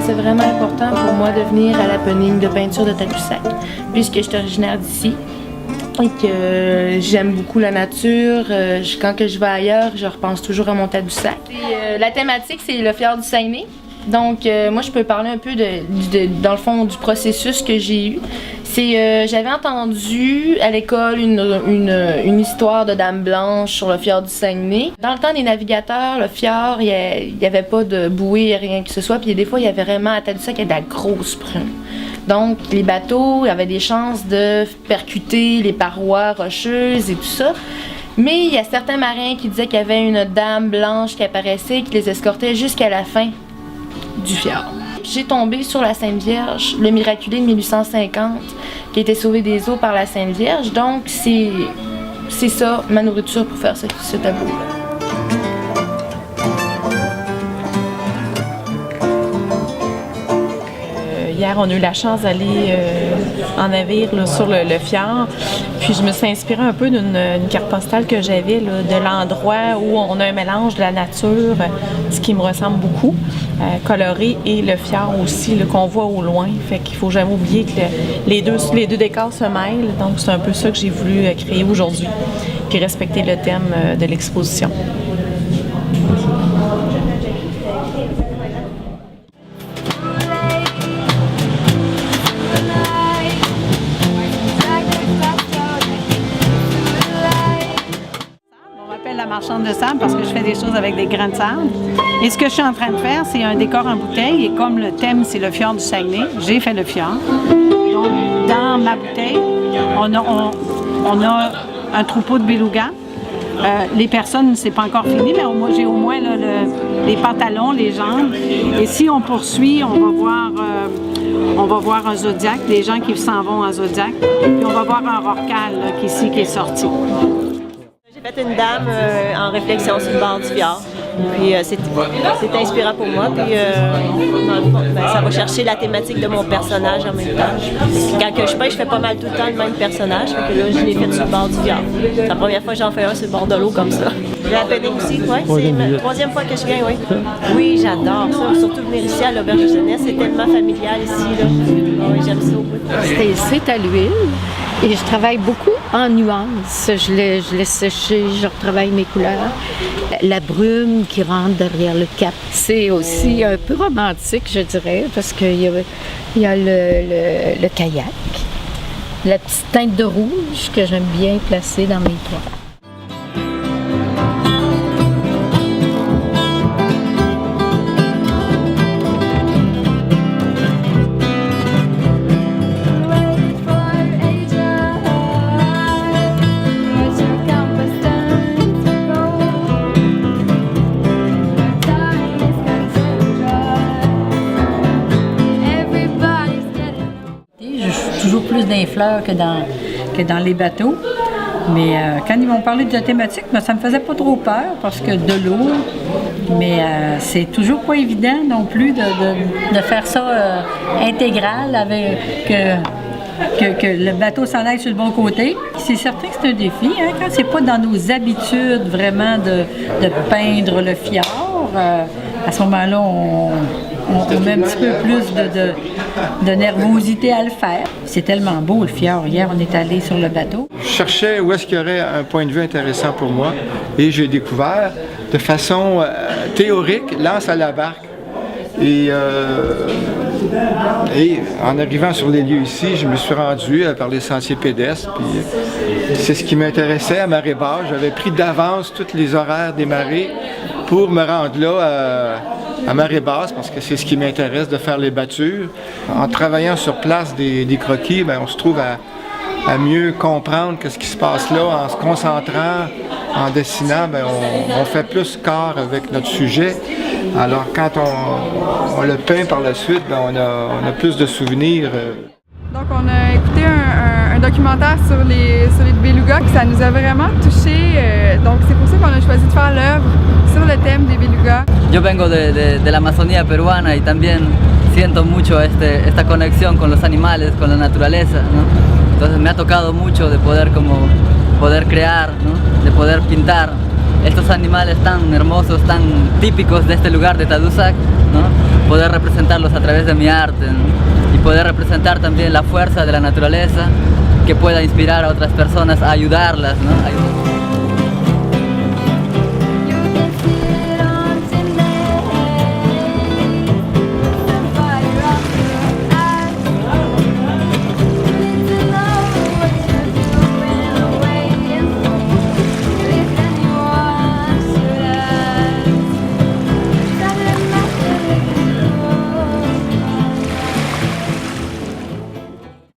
pensais vraiment important pour moi de venir à l'happening de peinture de Tadoussac, puisque je suis originaire d'ici et que j'aime beaucoup la nature. Quand que je vais ailleurs, je repense toujours à mon Tadoussac. La thématique, c'est le fjord du Saguenay. Donc, moi, je peux parler un peu dans le fond, du processus que j'ai eu. J'avais entendu à l'école une histoire de Dame Blanche sur le fjord du Saguenay. Dans le temps des navigateurs, le fjord, il n'y avait pas de bouée, rien que ce soit. Puis des fois, il y avait vraiment à Tadoussac, il y avait de la grosse brume. Donc, les bateaux avaient des chances de percuter les parois rocheuses et tout ça. Mais il y a certains marins qui disaient qu'il y avait une Dame Blanche qui apparaissait et qui les escortait jusqu'à la fin du fjord. J'ai tombé sur la Sainte Vierge, le miraculé de 1850, qui a été sauvé des eaux par la Sainte Vierge. Donc, c'est ça, ma nourriture pour faire ce tableau-là. Hier, on a eu la chance d'aller en navire là, sur le fjord. Puis je me suis inspirée un peu d'une carte postale que j'avais là, de l'endroit où on a un mélange de la nature, ce qui me ressemble beaucoup, coloré, et le fjord aussi qu'on voit au loin. Fait qu'il faut jamais oublier que les deux décors se mêlent. Donc c'est un peu ça que j'ai voulu créer aujourd'hui, puis respecter le thème de l'exposition. La marchande de sable parce que je fais des choses avec des grains de sable. Et ce que je suis en train de faire, c'est un décor en bouteille. Et comme le thème, c'est le fjord du Saguenay, j'ai fait le fjord. Donc, dans ma bouteille, on a un troupeau de belugas. Les personnes, c'est pas encore fini, mais j'ai au moins là, les pantalons, les jambes. Et si on poursuit, on va voir un zodiaque, des gens qui s'en vont en zodiaque. Puis on va voir un rorcal là, qui est sorti. J'ai fait une dame en réflexion sur le bord du fjord. Puis c'est inspirant pour moi. Puis ça va chercher la thématique de mon personnage en même temps. Quand que je peins, je fais pas mal tout le temps le même personnage. Fait que là, je l'ai fait sur le bord du fjord. C'est la première fois que j'en fais un sur le bord de l'eau comme ça. J'ai appelé aussi, oui. C'est la troisième fois que je viens, oui. Oui, j'adore ça. Surtout venir ici à l'auberge de jeunesse. C'est tellement familial ici. Là. Oui, j'aime ça au bout. C'est à l'huile. Et je travaille beaucoup en nuances. Je laisse sécher, je retravaille mes couleurs. La brume qui rentre derrière le cap. C'est aussi un peu romantique, je dirais, parce qu'il y a le kayak, la petite teinte de rouge que j'aime bien placer dans mes toits. Toujours plus dans les fleurs que dans les bateaux. Mais quand ils m'ont parlé de la thématique, ça me faisait pas trop peur parce que de l'eau, mais c'est toujours pas évident non plus de faire ça intégral avec que le bateau s'en aille sur le bon côté. C'est certain que c'est un défi, hein, quand c'est pas dans nos habitudes vraiment de peindre le fjord. À ce moment-là, on met un petit peu plus de nervosité à le faire. C'est tellement beau le fjord. Hier, on est allé sur le bateau. Je cherchais où est-ce qu'il y aurait un point de vue intéressant pour moi et j'ai découvert de façon théorique l'anse à la barque. Et en arrivant sur les lieux ici, je me suis rendu par les sentiers pédestres. C'est ce qui m'intéressait à marée basse. J'avais pris d'avance tous les horaires des marées pour me rendre là à marée basse, parce que c'est ce qui m'intéresse, de faire les battures. En travaillant sur place des croquis, on se trouve à mieux comprendre ce qui se passe là. En se concentrant, en dessinant, on fait plus corps avec notre sujet. Alors quand on le peint par la suite, on a plus de souvenirs. Donc on a écouté un documentaire sur les belugas, que ça nous a vraiment touchés. Donc c'est pour ça qu'on a choisi de faire l'œuvre sur le thème des belugas. Yo vengo de la Amazonía peruana y también siento mucho esta conexión con los animales, con la naturaleza, ¿no? Entonces me ha tocado mucho de poder crear, ¿no? De poder pintar estos animales tan hermosos, tan típicos de este lugar de Tadoussac, ¿no? poder representarlos a través de mi arte, ¿no? Y poder representar también la fuerza de la naturaleza que pueda inspirar a otras personas a ayudarlas, ¿no?